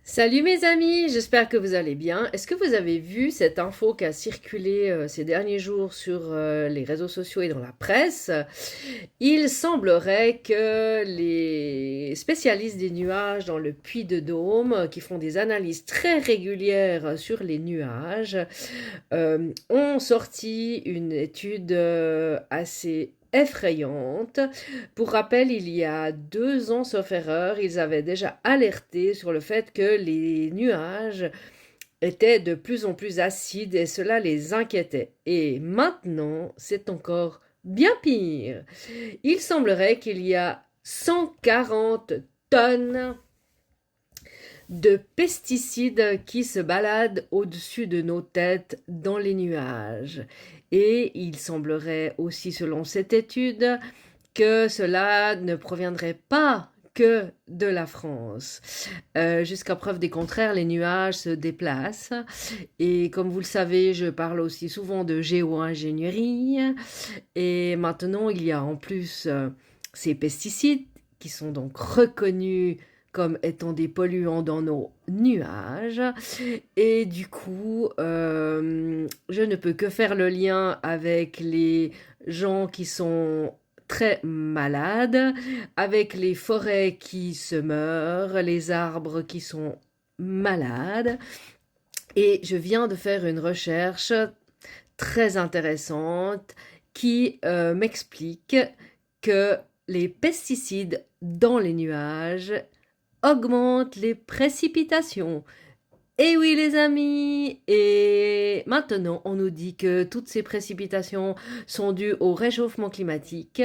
Salut mes amis, j'espère que vous allez bien. Est-ce que vous avez vu cette info qui a circulé ces derniers jours sur les réseaux sociaux et dans la presse? Il semblerait que les spécialistes des nuages dans le Puy-de-Dôme, qui font des analyses très régulières sur les nuages, ont sorti une étude assez effrayante. Pour rappel, il y a 2 ans, sauf erreur, ils avaient déjà alerté sur le fait que les nuages étaient de plus en plus acides et cela les inquiétait. Et maintenant, c'est encore bien pire. Il semblerait qu'il y a 140 tonnes de pesticides qui se baladent au-dessus de nos têtes dans les nuages. Et il semblerait aussi, selon cette étude, que cela ne proviendrait pas que de la France. Jusqu'à preuve des contraires, les nuages se déplacent. Et comme vous le savez, je parle aussi souvent de géo-ingénierie. Et maintenant, il y a en plus ces pesticides qui sont donc reconnus comme étant des polluants dans nos nuages. Et du coup, je ne peux que faire le lien avec les gens qui sont très malades, avec les forêts qui se meurent, les arbres qui sont malades. Et je viens de faire une recherche très intéressante qui m'explique que les pesticides dans les nuages augmentent les précipitations. Et oui les amis, et maintenant on nous dit que toutes ces précipitations sont dues au réchauffement climatique,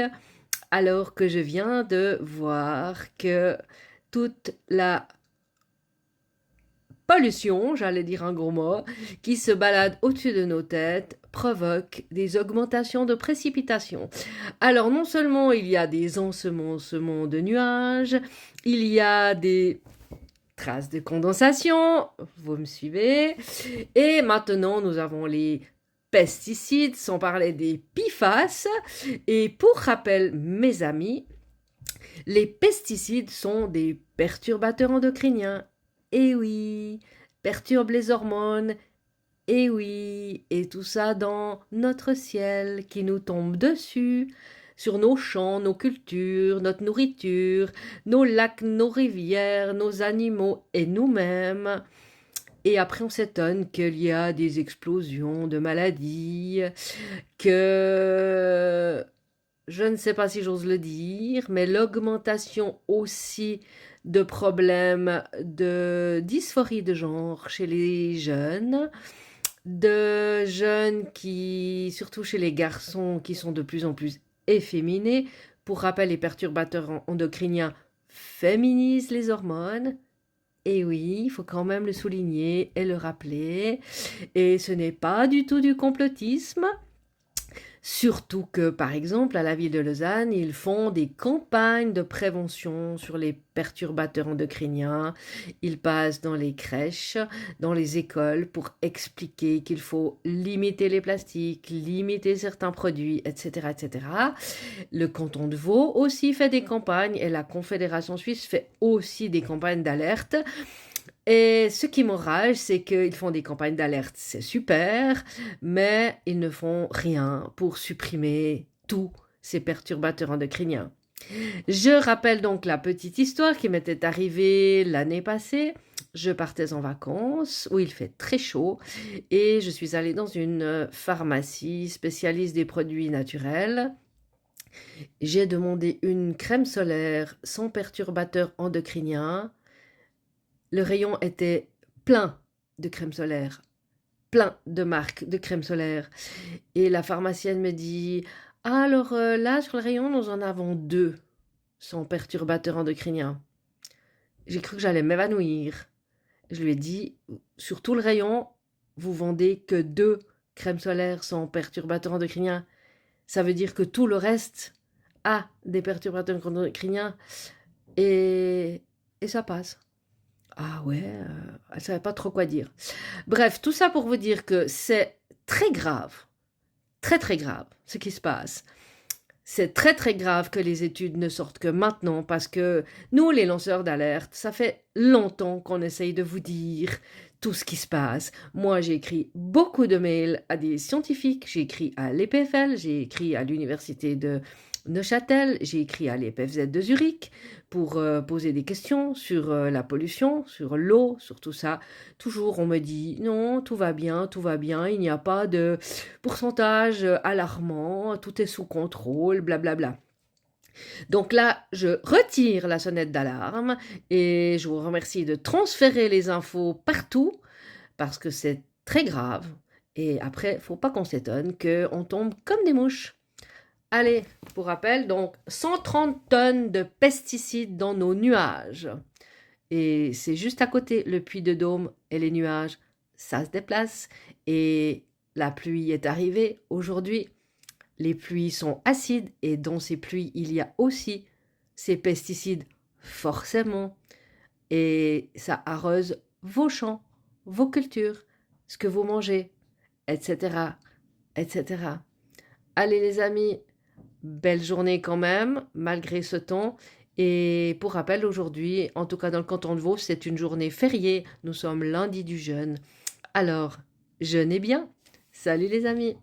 alors que je viens de voir que toute la pollution, j'allais dire un gros mot, qui se balade au-dessus de nos têtes provoque des augmentations de précipitations. Alors non seulement il y a des ensemencements de nuages, il y a des traces de condensation, vous me suivez, et maintenant nous avons les pesticides, sans parler des PFAS, et pour rappel mes amis, les pesticides sont des perturbateurs endocriniens. Et oui, perturbent les hormones. Et oui, et tout ça dans notre ciel qui nous tombe dessus, sur nos champs, nos cultures, notre nourriture, nos lacs, nos rivières, nos animaux et nous-mêmes. Et après, on s'étonne qu'il y a des explosions de maladies, que je ne sais pas si j'ose le dire, mais l'augmentation aussi de problèmes de dysphorie de genre chez les jeunes, de jeunes qui, surtout chez les garçons, qui sont de plus en plus efféminés. Pour rappel, les perturbateurs endocriniens féminisent les hormones. Et oui, il faut quand même le souligner et le rappeler. Et ce n'est pas du tout du complotisme. Surtout que, par exemple, à la ville de Lausanne, ils font des campagnes de prévention sur les perturbateurs endocriniens. Ils passent dans les crèches, dans les écoles pour expliquer qu'il faut limiter les plastiques, limiter certains produits, etc., etc. Le canton de Vaud aussi fait des campagnes et la Confédération suisse fait aussi des campagnes d'alerte. Et ce qui m'enrage, c'est qu'ils font des campagnes d'alerte, c'est super, mais ils ne font rien pour supprimer tous ces perturbateurs endocriniens. Je rappelle donc la petite histoire qui m'était arrivée l'année passée. Je partais en vacances où il fait très chaud et je suis allée dans une pharmacie spécialiste des produits naturels. J'ai demandé une crème solaire sans perturbateur endocrinien. Le rayon était plein de crème solaire, plein de marques de crème solaire. Et la pharmacienne me dit, ah, alors là, sur le rayon, nous en avons 2 sans perturbateur endocrinien. J'ai cru que j'allais m'évanouir. Je lui ai dit, sur tout le rayon, vous vendez que 2 crèmes solaires sans perturbateur endocrinien. Ça veut dire que tout le reste a des perturbateurs endocriniens et ça passe. Ah ouais, elle ne savait pas trop quoi dire. Bref, tout ça pour vous dire que c'est très grave, très très grave ce qui se passe. C'est très très grave que les études ne sortent que maintenant parce que nous, les lanceurs d'alerte, ça fait longtemps qu'on essaye de vous dire tout ce qui se passe. Moi, j'ai écrit beaucoup de mails à des scientifiques, j'ai écrit à l'EPFL, j'ai écrit à l'université de Neuchâtel, j'ai écrit à l'EPFZ de Zurich pour poser des questions sur la pollution, sur l'eau, sur tout ça. Toujours, on me dit non, tout va bien, il n'y a pas de pourcentage alarmant, tout est sous contrôle, blablabla. Donc là, je retire la sonnette d'alarme et je vous remercie de transférer les infos partout parce que c'est très grave. Et après, faut pas qu'on s'étonne qu'on tombe comme des mouches. Allez, pour rappel, donc 130 tonnes de pesticides dans nos nuages. Et c'est juste à côté, le puits de Dôme et les nuages, ça se déplace. Et la pluie est arrivée aujourd'hui. Les pluies sont acides et dans ces pluies, il y a aussi ces pesticides, forcément. Et ça arrose vos champs, vos cultures, ce que vous mangez, etc., etc. Allez les amis, belle journée quand même, malgré ce temps. Et pour rappel, aujourd'hui, en tout cas dans le canton de Vaud, c'est une journée fériée. Nous sommes lundi du jeûne. Alors, jeûnez bien. Salut les amis.